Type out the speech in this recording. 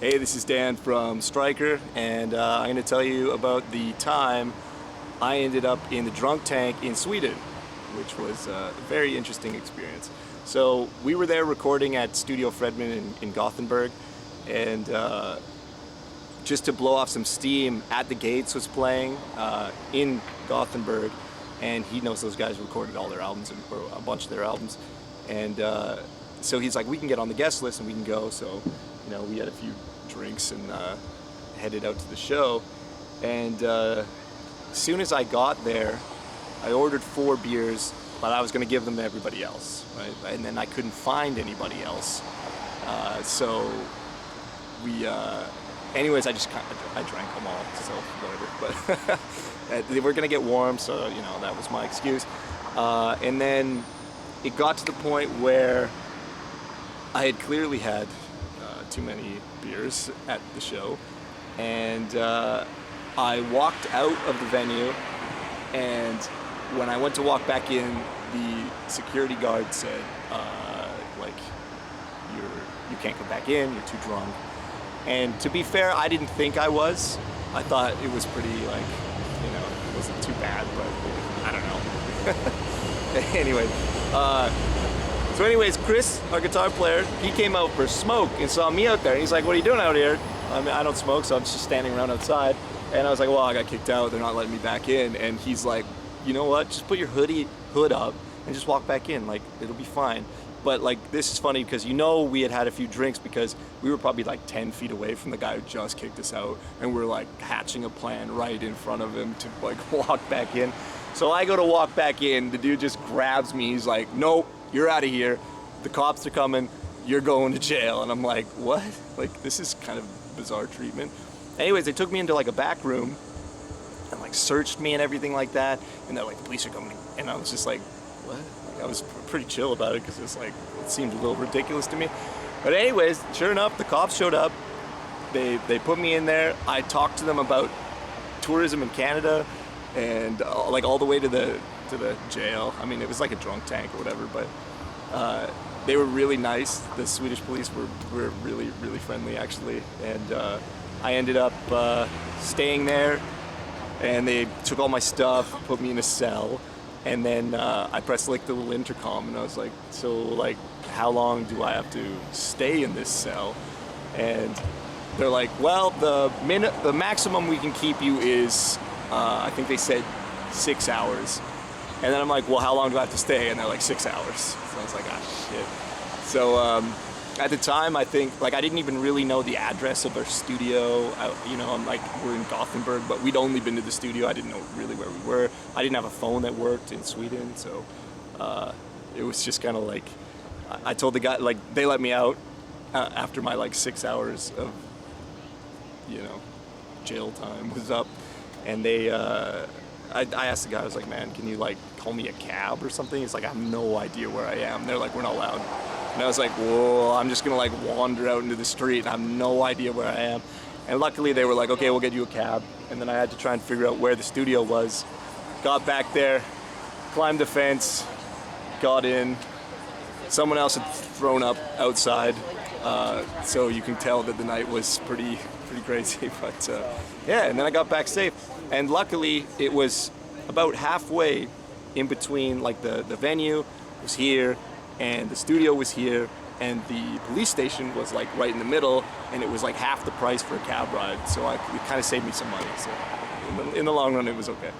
Hey, this is Dan from Striker, and I'm going to tell you about the time I ended up in the drunk tank in Sweden, which was a very interesting experience. So we were there recording at Studio Fredman in Gothenburg, and just to blow off some steam, At the Gates was playing in Gothenburg, and he knows those guys recorded all their albums, or a bunch of their albums, and so he's like, we can get on the guest list and we can go. So you know, we had a few drinks and headed out to the show, and as soon as I got there, I ordered 4 beers, but I was going to give them to everybody else, right? And then I couldn't find anybody else, so we anyways, I drank them all, so whatever, but they were going to get warm, so you know, that was my excuse. And then it got to the point where I had clearly had too many beers at the show, and I walked out of the venue, and when I went to walk back in, the security guard said, like, you can't come back in, you're too drunk. And to be fair, I didn't think I was. I thought it was pretty, like, you know, it wasn't too bad, but I don't know. Anyway, so anyways, Chris, our guitar player, he came out for a smoke and saw me out there. And he's like, what are you doing out here? I mean, I don't smoke, so I'm just standing around outside. And I was like, well, I got kicked out. They're not letting me back in. And he's like, you know what? Just put your hood up and just walk back in. Like, it'll be fine. But like, this is funny because, you know, we had a few drinks because we were probably like 10 feet away from the guy who just kicked us out. And we're like hatching a plan right in front of him to like walk back in. So I go to walk back in. The dude just grabs me. He's like, nope, you're out of here. The cops are coming. You're going to jail. And I'm like, what? Like, this is kind of bizarre treatment. Anyways, they took me into like a back room and like searched me and everything like that. And they're like, the police are coming. And I was just like, what? Like, I was pretty chill about it because it's like, it seemed a little ridiculous to me. But anyways, sure enough, the cops showed up. They put me in there. I talked to them about tourism in Canada and like all the way to the jail. I mean, it was like a drunk tank or whatever, but they were really nice. The Swedish police were really, really friendly, actually. And I ended up staying there, and they took all my stuff, put me in a cell, and then I pressed like the little intercom, and I was like, so like, how long do I have to stay in this cell? And they're like, well, the maximum we can keep you is, I think they said 6 hours. And then I'm like, well, how long do I have to stay? And they're like, 6 hours. So I was like, ah, shit. So at the time, I think, like, I didn't even really know the address of our studio. You know, I'm like, we're in Gothenburg, but we'd only been to the studio. I didn't know really where we were. I didn't have a phone that worked in Sweden. So it was just kind of like, I told the guy, like, they let me out after my, like, 6 hours of, you know, jail time was up. And they, I asked the guy, I was like, man, can you like call me a cab or something? He's like, I have no idea where I am. They're like, we're not allowed. And I was like, whoa, I'm just gonna like wander out into the street and I have no idea where I am. And luckily they were like, okay, we'll get you a cab. And then I had to try and figure out where the studio was. Got back there, climbed the fence, got in. Someone else had thrown up outside. So you can tell that the night was pretty crazy, but yeah, and then I got back safe. And luckily, it was about halfway in between, like the venue was here, and the studio was here, and the police station was like right in the middle, and it was like half the price for a cab ride, so it kind of saved me some money. So in the long run, it was okay.